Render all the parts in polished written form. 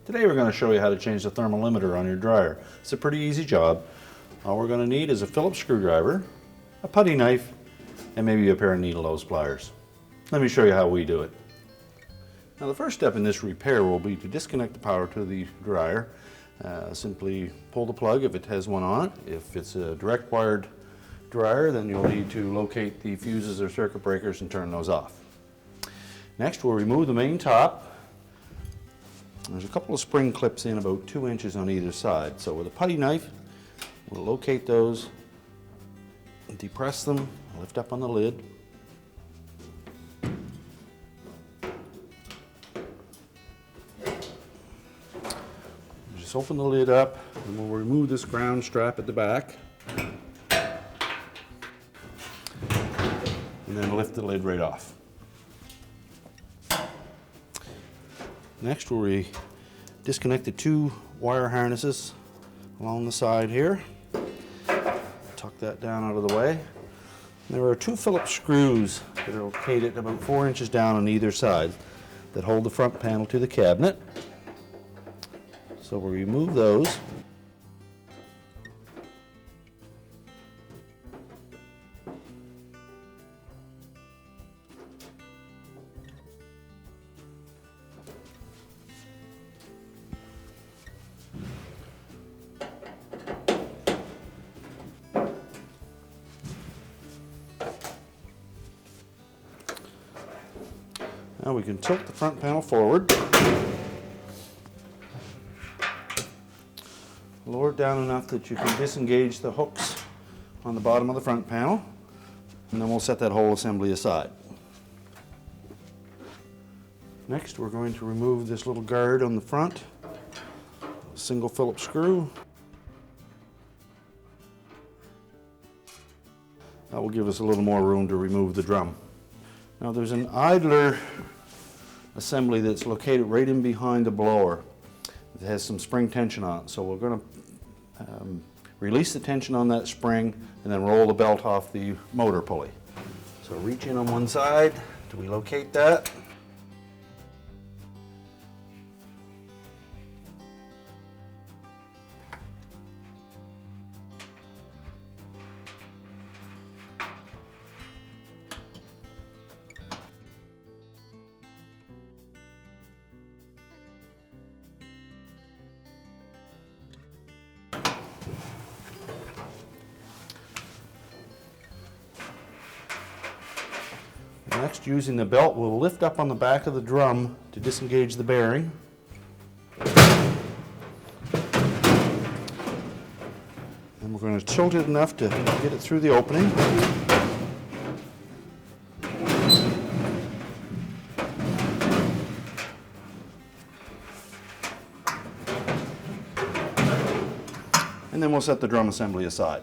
Today we're going to show you how to change the thermal limiter on your dryer. It's a pretty easy job. All we're going to need is a Phillips screwdriver, a putty knife, and maybe a pair of needle nose pliers. Let me show you how we do it. Now the first step in this repair will be to disconnect the power to the dryer. Simply pull the plug if it has one on it. If it's a direct wired dryer, then you'll need to locate the fuses or circuit breakers and turn those off. Next we'll remove the main top. There's a couple of spring clips in about 2 inches on either side. So with a putty knife, we'll locate those, depress them, lift up on the lid. Just open the lid up and we'll remove this ground strap at the back. And then lift the lid right off. Next we'll disconnect the 2 wire harnesses along the side here. Tuck that down out of the way. There are 2 Phillips screws that are located about 4 inches down on either side that hold the front panel to the cabinet. So we'll remove those. Now we can tilt the front panel forward, lower it down enough that you can disengage the hooks on the bottom of the front panel, and then we'll set that whole assembly aside. Next we're going to remove this little guard on the front, a single Phillips screw. That will give us a little more room to remove the drum. Now there's an idler assembly that's located right in behind the blower. It has some spring tension on it, so we're going to release the tension on that spring and then roll the belt off the motor pulley. So reach in on one side till we locate that. Next, using the belt, we'll lift up on the back of the drum to disengage the bearing. And we're going to tilt it enough to get it through the opening. And then we'll set the drum assembly aside.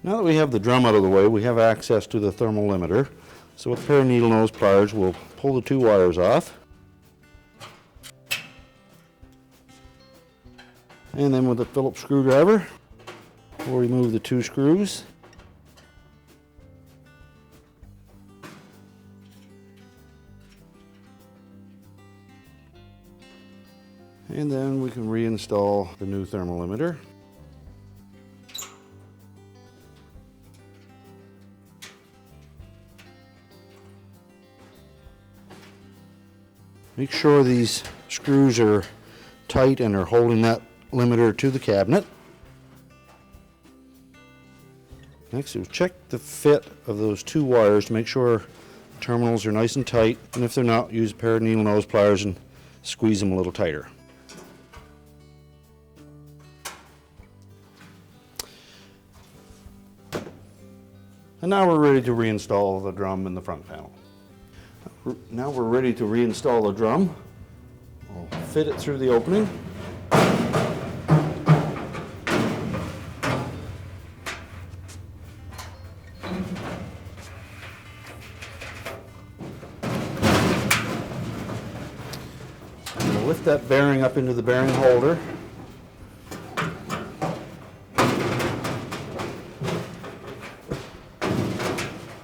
Now that we have the drum out of the way, we have access to the thermal limiter. So with a pair of needle nose pliers, we'll pull the 2 wires off. And then with a Phillips screwdriver, we'll remove the 2 screws. And then we can reinstall the new thermal limiter. Make sure these screws are tight and are holding that limiter to the cabinet. Next, we'll check the fit of those 2 wires to make sure the terminals are nice and tight, and if they're not, use a pair of needle nose pliers and squeeze them a little tighter. And now we're ready to reinstall the drum in the front panel. Now we're ready to reinstall the drum. We'll fit it through the opening. We'll lift that bearing up into the bearing holder.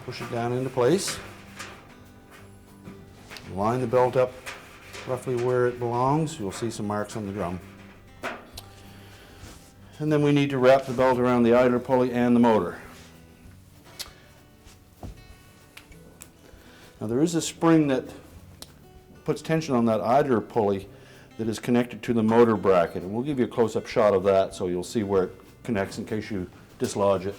Push it down into place. Line the belt up roughly where it belongs. You'll see some marks on the drum. And then we need to wrap the belt around the idler pulley and the motor. Now there is a spring that puts tension on that idler pulley that is connected to the motor bracket, and we'll give you a close-up shot of that so you'll see where it connects in case you dislodge it.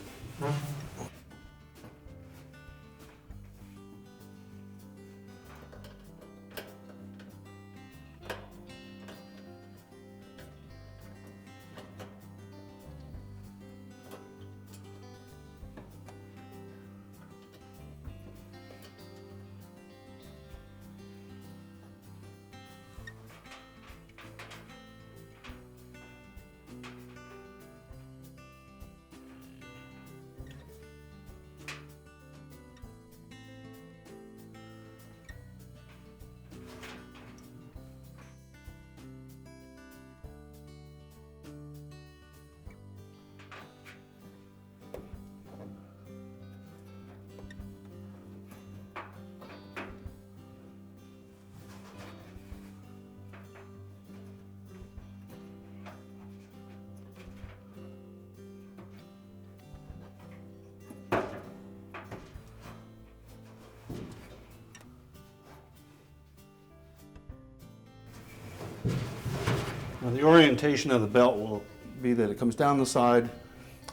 Now the orientation of the belt will be that it comes down the side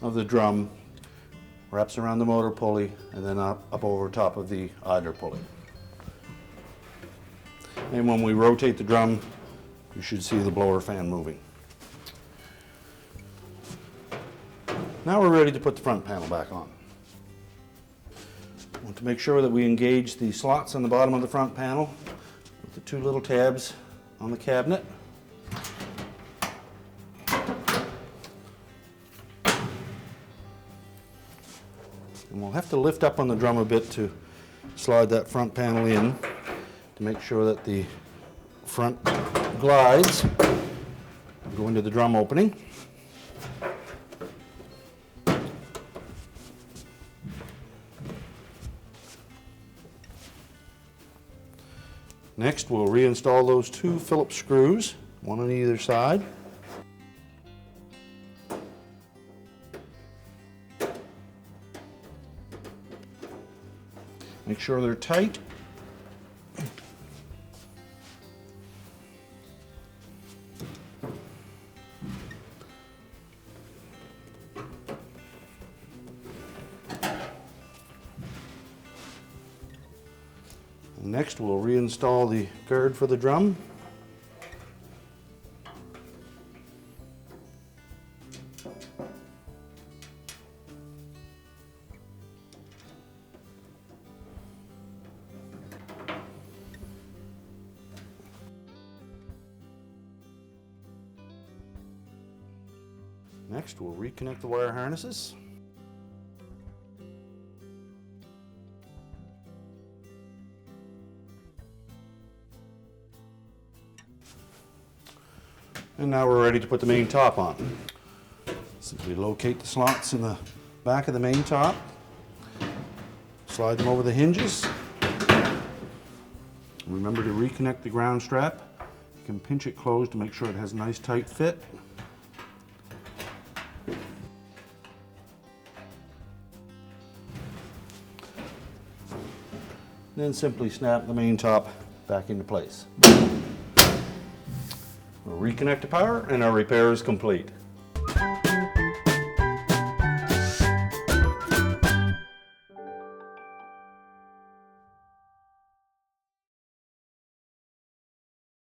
of the drum, wraps around the motor pulley, and then up over top of the idler pulley. And when we rotate the drum, you should see the blower fan moving. Now we're ready to put the front panel back on. I want to make sure that we engage the slots on the bottom of the front panel with the two little tabs on the cabinet. And we'll have to lift up on the drum a bit to slide that front panel in to make sure that the front glides go into the drum opening. Next, we'll reinstall those two Phillips screws, one on either side. Make sure they're tight. And next, we'll reinstall the guard for the drum. Next, we'll reconnect the wire harnesses. And now we're ready to put the main top on. Simply locate the slots in the back of the main top, slide them over the hinges. Remember to reconnect the ground strap. You can pinch it closed to make sure it has a nice tight fit. Then simply snap the main top back into place. We'll reconnect the power and our repair is complete.